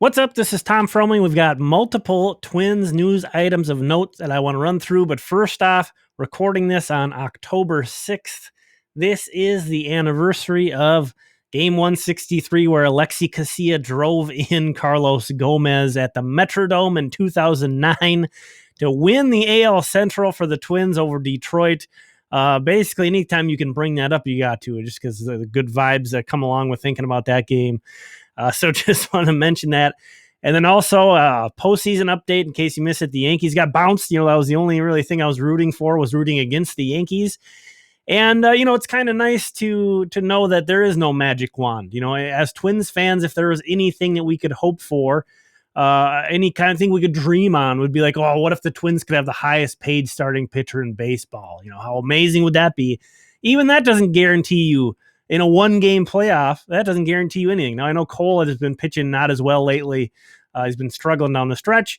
What's up? This is Tom Froming. We've got multiple Twins news items of note that I want to run through. But first off, recording this on October 6th. This is the anniversary of Game 163, where Alexi Casilla drove in Carlos Gomez at the Metrodome in 2009 to win the AL Central for the Twins over Detroit. Basically, anytime you can bring that up, you got to, just because of the good vibes that come along with thinking about that game. So just want to mention that. And then also a postseason update in case you missed it. The Yankees got bounced. That was the only really thing I was rooting for, was rooting against the Yankees. And, it's kind of nice to know that there is no magic wand. As Twins fans, if there was anything that we could hope for, any kind of thing we could dream on would be like, oh, what if the Twins could have the highest paid starting pitcher in baseball? How amazing would that be? Even that doesn't guarantee you in a one-game playoff. That doesn't guarantee you anything. Now, I know Cole has been pitching not as well lately. He's been struggling down the stretch.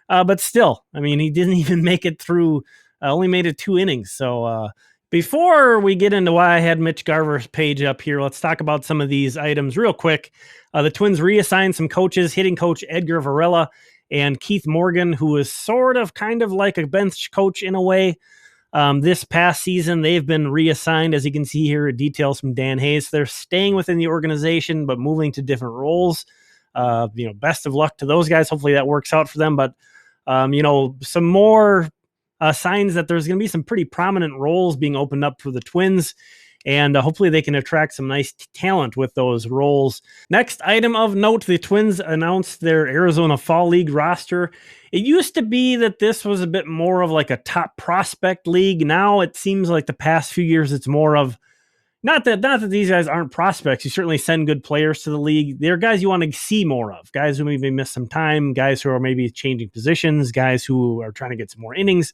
But still, he didn't even make it through, only made it 2 innings. So before we get into why I had Mitch Garver's page up here, let's talk about some of these items real quick. The Twins reassigned some coaches, hitting coach Edgar Varela and Keith Morgan, who is kind of like a bench coach in a way. This past season, they've been reassigned, as you can see here, details from Dan Hayes. They're staying within the organization, but moving to different roles. Best of luck to those guys. Hopefully that works out for them. But, some more signs that there's going to be some pretty prominent roles being opened up for the Twins. And hopefully they can attract some nice talent with those roles. Next item of note, the Twins announced their Arizona Fall League roster. It used to be that this was a bit more of like a top prospect league. Now it seems like the past few years it's more of, not that these guys aren't prospects. You certainly send good players to the league. They're guys you want to see more of, guys who maybe missed some time, guys who are maybe changing positions, guys who are trying to get some more innings.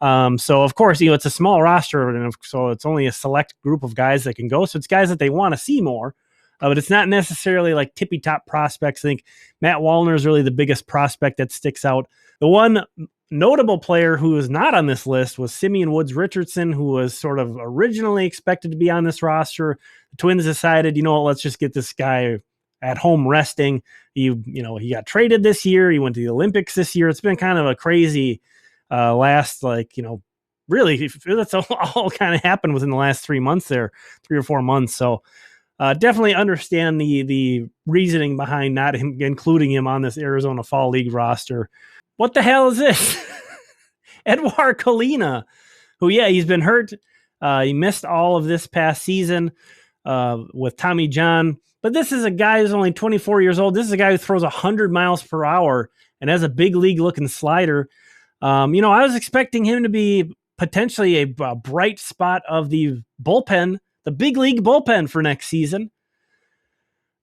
So of course, it's a small roster, and so it's only a select group of guys that can go. So it's guys that they want to see more, but it's not necessarily like tippy top prospects. I think Matt Wallner is really the biggest prospect that sticks out. The one notable player who is not on this list was Simeon Woods Richardson, who was sort of originally expected to be on this roster. The Twins decided, let's just get this guy at home resting. He got traded this year. He went to the Olympics this year. It's been kind of a crazy last, really, that's all kind of happened within the last 3 months there, 3 or 4 months. So definitely understand the reasoning behind not including him on this Arizona Fall League roster. What the hell is this? Edwar Colina, who, he's been hurt. He missed all of this past season with Tommy John. But this is a guy who's only 24 years old. This is a guy who throws 100 miles per hour and has a big league looking slider. I was expecting him to be potentially a bright spot of the bullpen, the big league bullpen for next season.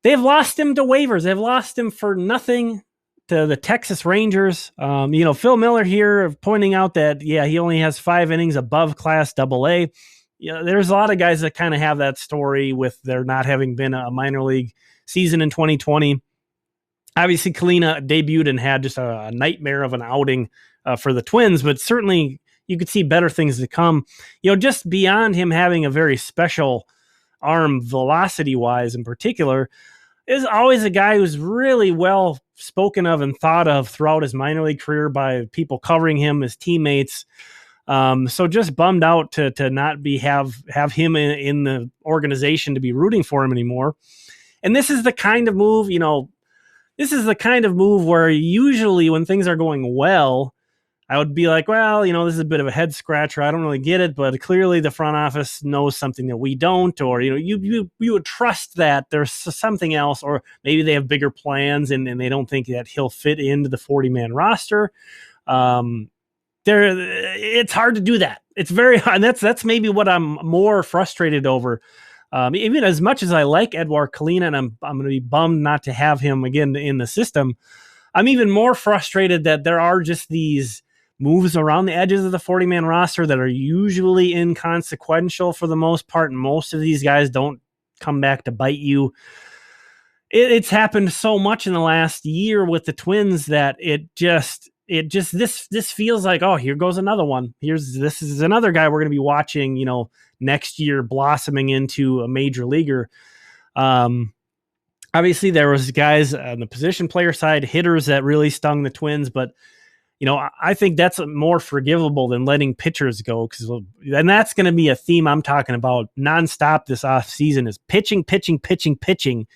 They've lost him to waivers. They've lost him for nothing to the Texas Rangers. Phil Miller here pointing out that, he only has 5 innings above Class AA. There's a lot of guys that kind of have that story with there not having been a minor league season in 2020. Obviously, Colina debuted and had just a nightmare of an outing for the Twins, but certainly you could see better things to come. Just beyond him having a very special arm velocity-wise in particular, is always a guy who's really well spoken of and thought of throughout his minor league career by people covering him, his teammates. So just bummed out to not have him in the organization to be rooting for him anymore. And this is the kind of move, where usually when things are going well, I would be like, well, this is a bit of a head scratcher. I don't really get it, but clearly the front office knows something that we don't, or, you would trust that there's something else, or maybe they have bigger plans and they don't think that he'll fit into the 40-man roster. It's hard to do that. It's very hard. And that's maybe what I'm more frustrated over. Even as much as I like Edwar Colina, and I'm going to be bummed not to have him again in the system, I'm even more frustrated that there are just these moves around the edges of the 40-man roster that are usually inconsequential for the most part, and most of these guys don't come back to bite you. It's happened so much in the last year with the Twins that this feels like, oh, here goes another one. This is another guy we're going to be watching, next year blossoming into a major leaguer. Obviously, there was guys on the position player side, hitters that really stung the Twins, but I think that's more forgivable than letting pitchers go, and that's going to be a theme I'm talking about nonstop this offseason is pitching, pitching, pitching, pitching.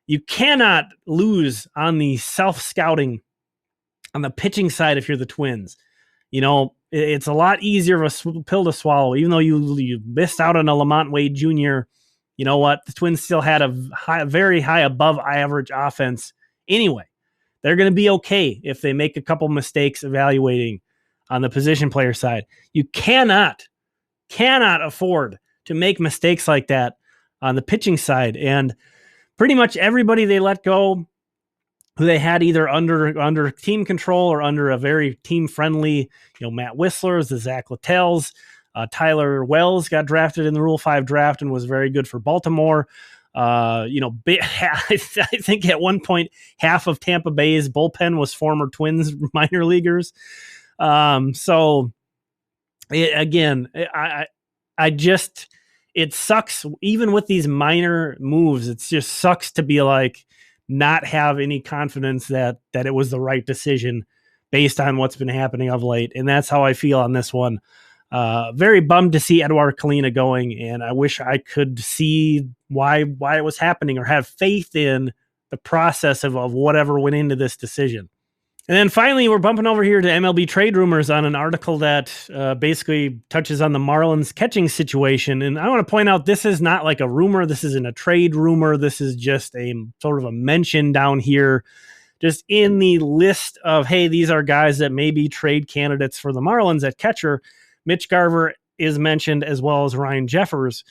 You cannot lose on the self-scouting on the pitching side if you're the Twins. It's a lot easier of a pill to swallow, even though you missed out on a Lamont Wade Jr. You know what? The Twins still had a very high above average offense anyway. They're going to be okay if they make a couple mistakes evaluating on the position player side. You cannot afford to make mistakes like that on the pitching side. And pretty much everybody they let go, who they had either under team control or under a very team-friendly, Matt Whistler's, the Zach Littell's, Tyler Wells got drafted in the Rule 5 draft and was very good for Baltimore. I think at one point half of Tampa Bay's bullpen was former Twins minor leaguers. It sucks even with these minor moves. It just sucks to be like not have any confidence that it was the right decision based on what's been happening of late. And that's how I feel on this one. Very bummed to see Edwar Colina going, and I wish I could see why it was happening or have faith in the process of whatever went into this decision. And then finally, we're bumping over here to MLB trade rumors on an article that basically touches on the Marlins catching situation. And I want to point out, this is not like a rumor. This isn't a trade rumor. This is just a sort of a mention down here, just in the list of, hey, these are guys that may be trade candidates for the Marlins at catcher. Mitch Garver is mentioned, as well as Ryan Jeffers.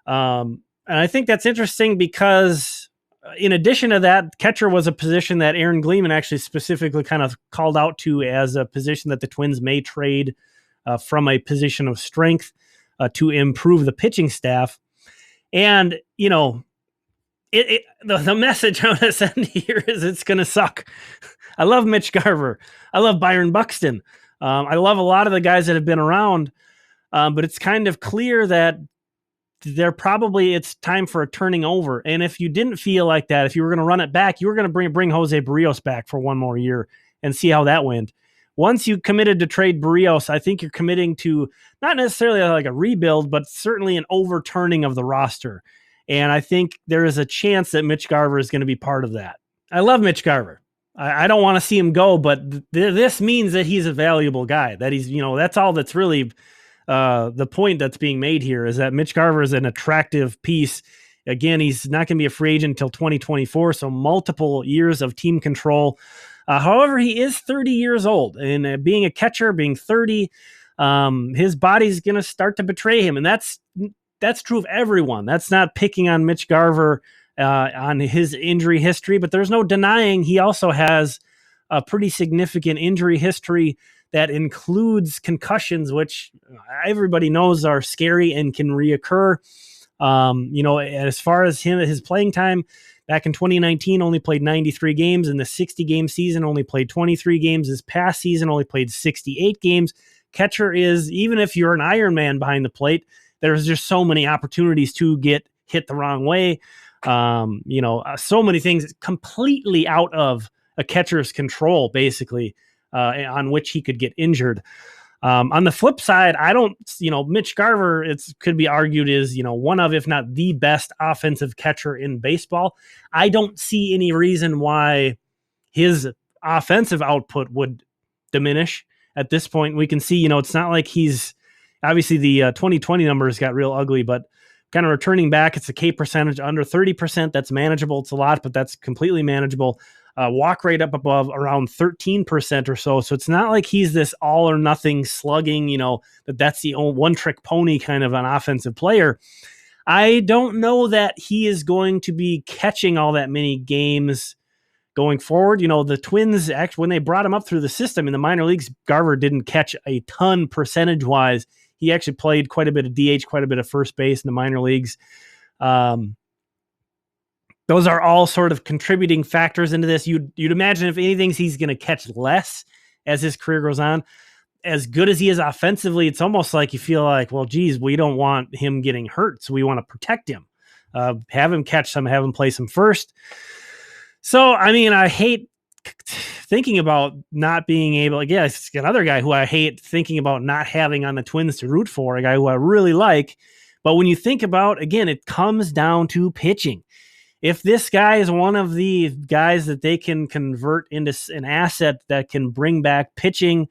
And I think that's interesting because in addition to that, catcher was a position that Aaron Gleeman actually specifically kind of called out to as a position that the Twins may trade from a position of strength to improve the pitching staff. And, the message I want to send here is it's going to suck. I love Mitch Garver. I love Byron Buxton. I love a lot of the guys that have been around, but it's kind of clear that it's time for a turning over. And if you didn't feel like that, if you were going to run it back, you were going to bring Jose Barrios back for one more year and see how that went. Once you committed to trade Barrios, I think you're committing to not necessarily like a rebuild, but certainly an overturning of the roster. And I think there is a chance that Mitch Garver is going to be part of that. I love Mitch Garver. I don't want to see him go, but this means that he's a valuable guy. That he's, that's all that's really the point that's being made here is that Mitch Garver is an attractive piece. Again, he's not going to be a free agent until 2024, so multiple years of team control. However, he is 30 years old, and being a catcher, being 30, his body's going to start to betray him, and that's true of everyone. That's not picking on Mitch Garver on his injury history, but there's no denying he also has a pretty significant injury history that includes concussions, which everybody knows are scary and can reoccur. As far as his playing time, back in 2019, only played 93 games. In the 60-game season, only played 23 games. This past season, only played 68 games. Catcher is, even if you're an Iron Man behind the plate, there's just so many opportunities to get hit the wrong way. So many things completely out of a catcher's control, basically, on which he could get injured. On the flip side, Mitch Garver, could be argued is, one of, if not the best offensive catcher in baseball. I don't see any reason why his offensive output would diminish at this point. We can see, it's not like he's obviously the 2020 numbers got real ugly, but kind of returning back, it's a K percentage under 30%. That's manageable. It's a lot, but that's completely manageable. Walk rate up above around 13% or so. So it's not like he's this all or nothing slugging, that's the old one trick pony kind of an offensive player. I don't know that he is going to be catching all that many games going forward. The Twins, actually, when they brought him up through the system in the minor leagues, Garver didn't catch a ton percentage wise. He actually played quite a bit of DH, quite a bit of first base in the minor leagues. Those are all sort of contributing factors into this. You'd imagine if anything, he's going to catch less as his career goes on. As good as he is offensively, it's almost like you feel like, well, geez, we don't want him getting hurt, so we want to protect him. have him catch some, have him play some first. So, I mean, I hate thinking about not being able, again, it's another guy who I hate thinking about not having on the Twins to root for, a guy who I really like. But when you think about, again, it comes down to pitching. If this guy is one of the guys that they can convert into an asset that can bring back pitching,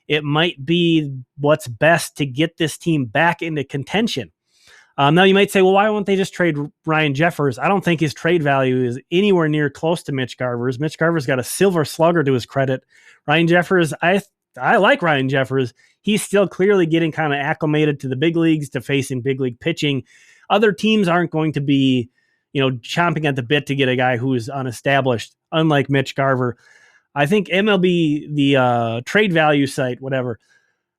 it might be what's best to get this team back into contention. Now you might say, well, why won't they just trade Ryan Jeffers? I don't think his trade value is anywhere near close to Mitch Garver's. Mitch Garver's got a silver slugger to his credit. Ryan Jeffers, I like Ryan Jeffers. He's still clearly getting kind of acclimated to the big leagues, to facing big league pitching. Other teams aren't going to be, chomping at the bit to get a guy who is unestablished, unlike Mitch Garver. I think MLB, the trade value site, whatever,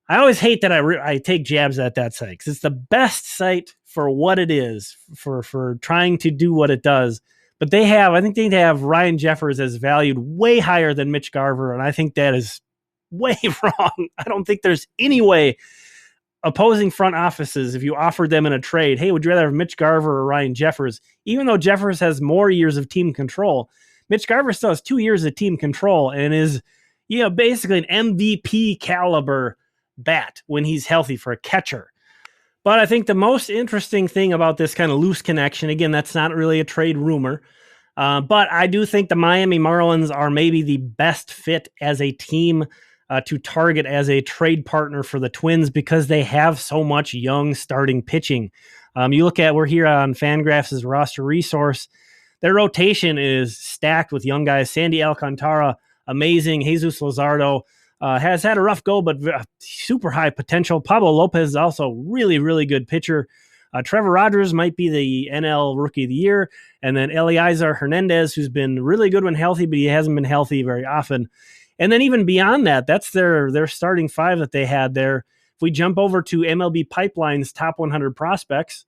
I always hate that I take jabs at that site because it's the best site for what it is, for trying to do what it does. But I think they have Ryan Jeffers as valued way higher than Mitch Garver, and I think that is way wrong. I don't think there's any way opposing front offices, if you offered them in a trade, hey, would you rather have Mitch Garver or Ryan Jeffers? Even though Jeffers has more years of team control, Mitch Garver still has 2 years of team control and is, basically an MVP caliber bat when he's healthy for a catcher. But I think the most interesting thing about this kind of loose connection, again, that's not really a trade rumor, but I do think the Miami Marlins are maybe the best fit as a team to target as a trade partner for the Twins because they have so much young starting pitching. You look at, we're here on Fangraphs' roster resource, their rotation is stacked with young guys. Sandy Alcantara, amazing. Jesus Luzardo, has had a rough go, but super high potential. Pablo Lopez is also really, really good pitcher. Trevor Rogers might be the NL Rookie of the Year. And then Eliezer Hernandez, who's been really good when healthy, but he hasn't been healthy very often. And then even beyond that, that's their starting five that they had there. If we jump over to MLB Pipeline's top 100 prospects,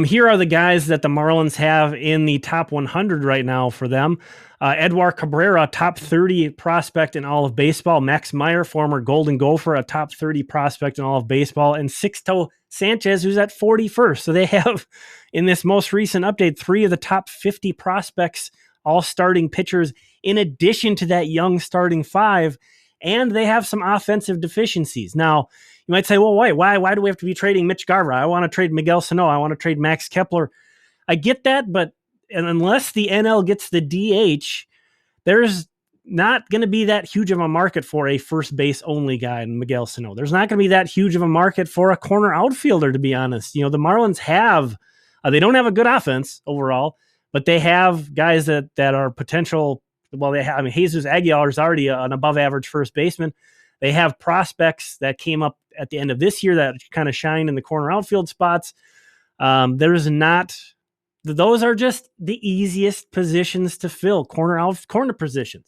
here are the guys that the Marlins have in the top 100 right now for them. Edwar Cabrera, top 30 prospect in all of baseball. Max Meyer, former Golden Gopher, a top 30 prospect in all of baseball. And Sixto Sanchez, who's at 41st. So they have, in this most recent update, 3 of the top 50 prospects, all starting pitchers, in addition to that young starting 5. And they have some offensive deficiencies. Now, you might say, well, why do we have to be trading Mitch Garver? I want to trade Miguel Sano. I want to trade Max Kepler. I get that, but unless the NL gets the DH, there's not going to be that huge of a market for a first base only guy in Miguel Sano. There's not going to be that huge of a market for a corner outfielder, to be honest. The Marlins have, they don't have a good offense overall, but they have guys that are potential. Well, they have, Jesus Aguilar is already an above average first baseman. They have prospects that came up at the end of this year that kind of shine in the corner outfield spots. Those are just the easiest positions to fill, corner positions.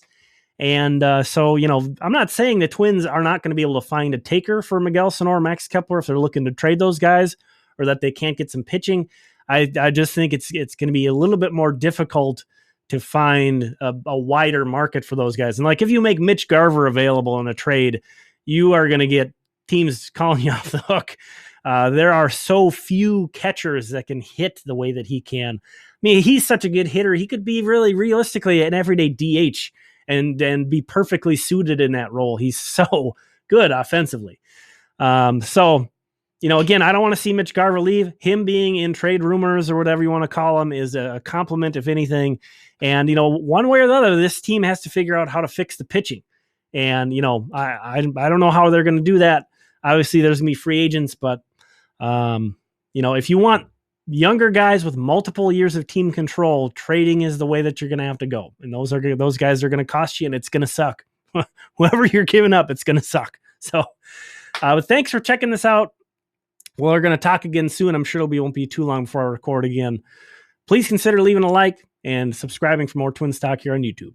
And so, I'm not saying the Twins are not going to be able to find a taker for Miguel Sano or Max Kepler if they're looking to trade those guys, or that they can't get some pitching. I just think it's going to be a little bit more difficult to find a wider market for those guys. And like, if you make Mitch Garver available in a trade, you are going to get teams calling you off the hook. There are so few catchers that can hit the way that he can. I mean, he's such a good hitter. He could be really realistically an everyday DH and be perfectly suited in that role. He's so good offensively. Again, I don't want to see Mitch Garver leave. Him being in trade rumors or whatever you want to call him is a compliment, if anything. And, one way or the other, this team has to figure out how to fix the pitching. And, I don't know how they're going to do that. Obviously, there's going to be free agents, but, if you want younger guys with multiple years of team control, trading is the way that you're going to have to go. And those guys are going to cost you, and it's going to suck. Whoever you're giving up, it's going to suck. So, but thanks for checking this out. We're going to talk again soon. I'm sure won't be too long before I record again. Please consider leaving a like and subscribing for more Twins Talk here on YouTube.